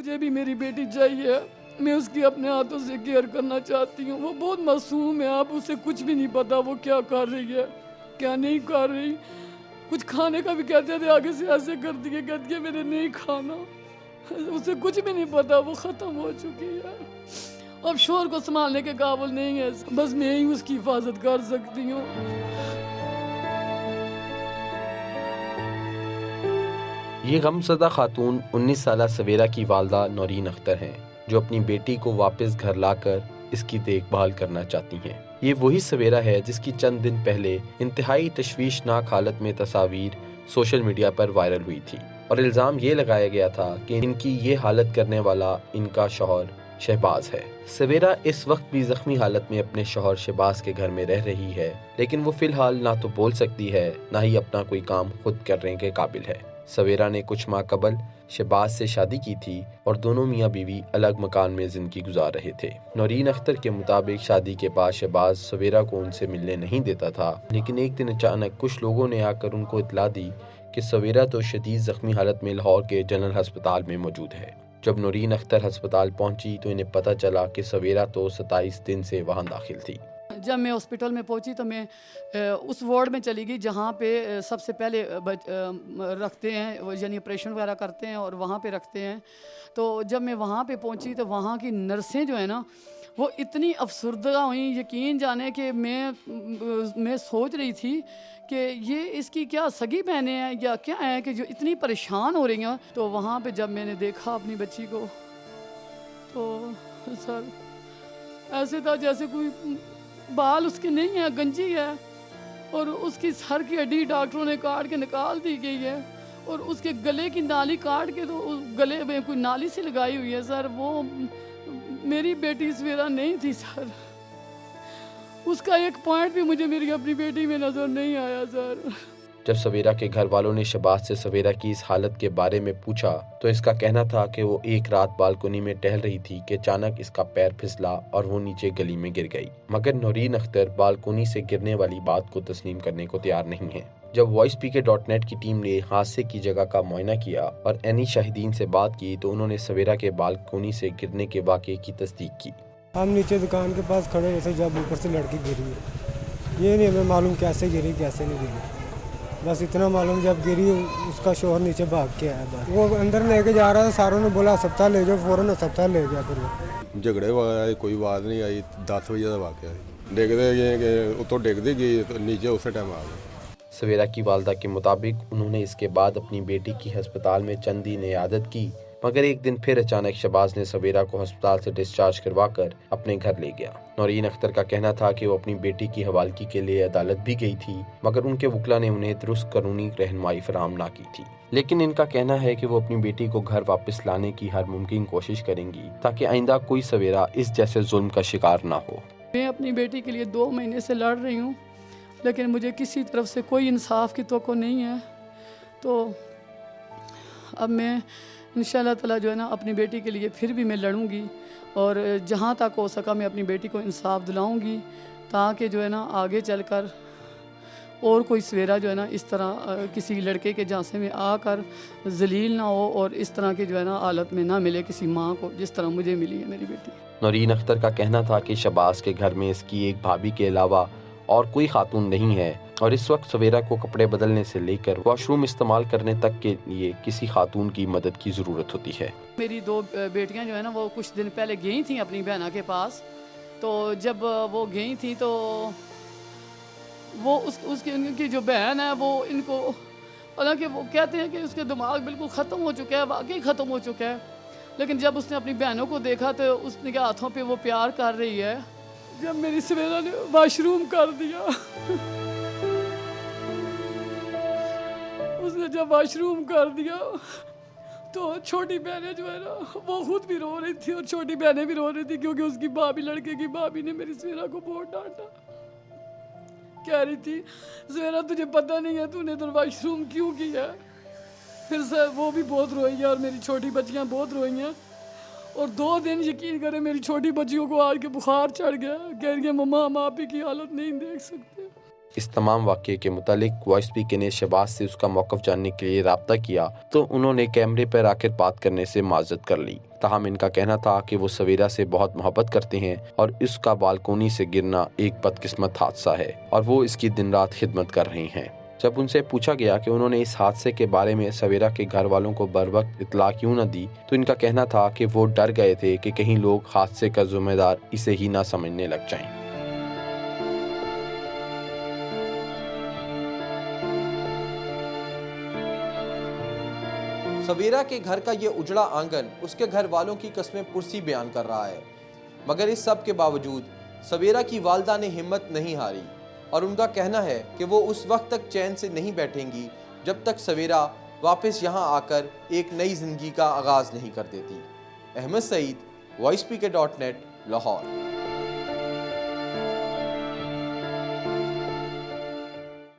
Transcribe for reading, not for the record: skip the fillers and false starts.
مجھے بھی میری بیٹی چاہیے, میں اس کی اپنے ہاتھوں سے کیئر کرنا چاہتی ہوں. وہ بہت معصوم ہے, آپ اسے کچھ بھی نہیں پتا وہ کیا کر رہی ہے کیا نہیں کر رہی. کچھ کھانے کا بھی کہتے تھے, آگے سے ایسے کرتی ہے, کہتی ہے میں نے نہیں کھانا. اسے کچھ بھی نہیں پتا, وہ ختم ہو چکی ہے. اب شوہر کو سنبھالنے کے قابل نہیں ہے, بس میں ہی اس کی حفاظت کر سکتی ہوں. یہ غم زدہ خاتون 19 سالہ سویرا کی والدہ نورین اختر ہیں, جو اپنی بیٹی کو واپس گھر لا کر اس کی دیکھ بھال کرنا چاہتی ہیں. یہ وہی سویرا ہے جس کی چند دن پہلے انتہائی تشویشناک حالت میں تصاویر سوشل میڈیا پر وائرل ہوئی تھی, اور الزام یہ لگایا گیا تھا کہ ان کی یہ حالت کرنے والا ان کا شوہر شہباز ہے. سویرا اس وقت بھی زخمی حالت میں اپنے شوہر شہباز کے گھر میں رہ رہی ہے, لیکن وہ فی الحال نہ تو بول سکتی ہے نہ ہی اپنا کوئی کام خود کرنے کے قابل ہے. سویرا نے کچھ ماہ قبل شہباز سے شادی کی تھی اور دونوں میاں بیوی الگ مکان میں زندگی گزار رہے تھے. نورین اختر کے مطابق شادی کے بعد شہباز سویرا کو ان سے ملنے نہیں دیتا تھا, لیکن ایک دن اچانک کچھ لوگوں نے آ کر ان کو اطلاع دی کہ سویرا تو شدید زخمی حالت میں لاہور کے جنرل ہسپتال میں موجود ہے. جب نورین اختر ہسپتال پہنچی تو انہیں پتہ چلا کہ سویرا تو 27 دن سے وہاں داخل تھی. جب میں ہاسپٹل میں پہنچی تو میں اس وارڈ میں چلی گئی جہاں پہ سب سے پہلے رکھتے ہیں, یعنی آپریشن وغیرہ کرتے ہیں اور وہاں پہ رکھتے ہیں. تو جب میں وہاں پہ پہنچی تو وہاں کی نرسیں جو ہیں نا وہ اتنی افسردہ ہوئیں, یقین جانے کہ میں سوچ رہی تھی کہ یہ اس کی کیا سگی بہنیں ہیں یا کیا ہیں کہ جو اتنی پریشان ہو رہی ہیں. تو وہاں پہ جب میں نے دیکھا اپنی بچی کو تو سر ایسے تھا جیسے کوئی بال اس کے نہیں ہے, گنجی ہے, اور اس کی سر کی ہڈی ڈاکٹروں نے کاٹ کے نکال دی گئی ہے, اور اس کے گلے کی نالی کاٹ کے تو گلے میں کوئی نالی سی لگائی ہوئی ہے. سر وہ میری بیٹی سویرا نہیں تھی سر, اس کا ایک پوائنٹ بھی مجھے میری اپنی بیٹی میں نظر نہیں آیا سر. جب سویرا کے گھر والوں نے شہباز سے سویرا کی اس حالت کے بارے میں پوچھا تو اس کا کہنا تھا کہ وہ ایک رات بالکنی میں ٹہل رہی تھی کہ اچانک اس کا پیر پھسلا اور وہ نیچے گلی میں گر گئی. مگر نورین اختر بالکنی سے گرنے والی بات کو تسلیم کرنے کو تیار نہیں ہے. جب وائس PK.net کی ٹیم نے حادثے کی جگہ کا معائنہ کیا اور عینی شاہدین سے بات کی تو انہوں نے سویرا کے بالکنی سے گرنے کے واقعے کی تصدیق کی. ہم نیچے دکان کے پاس کھڑے ہوئے تھے جب اوپر سے لڑکی گری ہے. یہ نہیں ہمیں معلوم کیسے گری کیسے نہیں گری, بس اتنا معلوم جب گری اس کا شوہر نیچے بھاگ کے آیا تھا, وہ اندر لے کے جا رہا تھا, ساروں نے بولا ہسپتال لے جاؤ, فوراً ہسپتال لے گیا. پھر وہ جھگڑے وغیرہ کوئی بات نہیں آئی, 10 بجے کا واقعہ ہے. ڈگتے گئے کہ اتوں ڈگتی گئی تو نیچے اسی ٹائم آ گئے. سویرا کی والدہ کے مطابق انہوں نے اس کے بعد اپنی بیٹی کی ہسپتال میں چند دن عیادت کی, مگر ایک دن پھر اچانک شہباز نے سویرا کو ہسپتال سے ڈسچارج کروا کر اپنے گھر لے گیا. نورین اختر کا کہنا تھا کہ وہ اپنی بیٹی کی حوالگی کے لیے عدالت بھی گئی تھی, مگر ان کے وکلا نے انہیں درست قانونی رہنمائی فراہم نہ کی تھی. لیکن ان کا کہنا ہے کہ وہ اپنی بیٹی کو گھر واپس لانے کی ہر ممکن کوشش کریں گی تاکہ آئندہ کوئی سویرا اس جیسے ظلم کا شکار نہ ہو. میں اپنی بیٹی کے لیے 2 مہینے سے لڑ رہی ہوں, لیکن مجھے کسی طرف سے کوئی انصاف کی توقع نہیں ہے. تو اب میں انشاءاللہ تعالیٰ جو ہے نا اپنی بیٹی کے لیے پھر بھی میں لڑوں گی, اور جہاں تک ہو سکا میں اپنی بیٹی کو انصاف دلاؤں گی, تاکہ جو ہے نا آگے چل کر اور کوئی سویرا جو ہے نا اس طرح کسی لڑکے کے جھانسے میں آ کر ذلیل نہ ہو, اور اس طرح کی جو ہے نا حالت میں نہ ملے کسی ماں کو جس طرح مجھے ملی ہے میری بیٹی. نورین اختر کا کہنا تھا کہ شہباز کے گھر میں اس کی ایک بھابھی کے علاوہ اور کوئی خاتون نہیں ہے, اور اس وقت سویرا کو کپڑے بدلنے سے لے کر واش روم استعمال کرنے تک کے لیے کسی خاتون کی مدد کی ضرورت ہوتی ہے. میری 2 بیٹیاں جو ہے نا وہ کچھ دن پہلے گئی تھیں اپنی بہنا کے پاس. تو جب وہ گئی تھیں تو وہ اس کی جو بہن ہے وہ ان کو, حالانکہ وہ کہتے ہیں کہ اس کے دماغ بالکل ختم ہو چکا ہے, واقعی ختم ہو چکا ہے, لیکن جب اس نے اپنی بہنوں کو دیکھا تو اس نے کے ہاتھوں پہ وہ پیار کر رہی ہے. جب میری سویرا نے واش روم کر دیا, اس نے جب واش روم کر دیا تو چھوٹی بہنیں جو ہے نا وہ خود بھی رو رہی تھی اور چھوٹی بہنیں بھی رو رہی تھی, کیونکہ اس کی بھابھی, لڑکے کی بھابھی نے میری سویرا کو بہت ڈانٹا. کہہ رہی تھی سویرا تجھے پتہ نہیں ہے تو نے تو واش روم کیوں کیا. پھر سے وہ بھی بہت روئی ہے اور میری چھوٹی بچیاں بہت روئی ہیں. اور 2 دن یقین کریں میری چھوٹی بچیوں کو آج کے بخار چڑھ گیا, کہہ رہی ہے مما ہم آپ ہی کی حالت نہیں دیکھ سکتے. اس تمام واقعے کے متعلق وائس پی کے نے شہباز سے اس کا موقف جاننے کے لیے رابطہ کیا تو انہوں نے کیمرے پر آ کر بات کرنے سے معذرت کر لی۔ تاہم ان کا کہنا تھا کہ وہ سویرا سے بہت محبت کرتے ہیں اور اس کا بالکونی سے گرنا ایک بدقسمت حادثہ ہے اور وہ اس کی دن رات خدمت کر رہی ہیں۔ جب ان سے پوچھا گیا کہ انہوں نے اس حادثے کے بارے میں سویرا کے گھر والوں کو بروقت اطلاع کیوں نہ دی تو ان کا کہنا تھا کہ وہ ڈر گئے تھے کہ کہیں لوگ حادثے کا ذمہ دار اسے ہی نہ سمجھنے لگ جائیں۔ سویرا کے گھر کا یہ اجڑا آنگن اس کے گھر والوں کی قسم پرسی بیان کر رہا ہے، مگر اس سب کے باوجود سویرا کی والدہ نے ہمت نہیں ہاری اور ان کا کہنا ہے کہ وہ اس وقت تک چین سے نہیں بیٹھیں گی جب تک سویرا واپس یہاں آ کر ایک نئی زندگی کا آغاز نہیں کر دیتی۔ احمد سعید، وائس پی کے .net، لاہور۔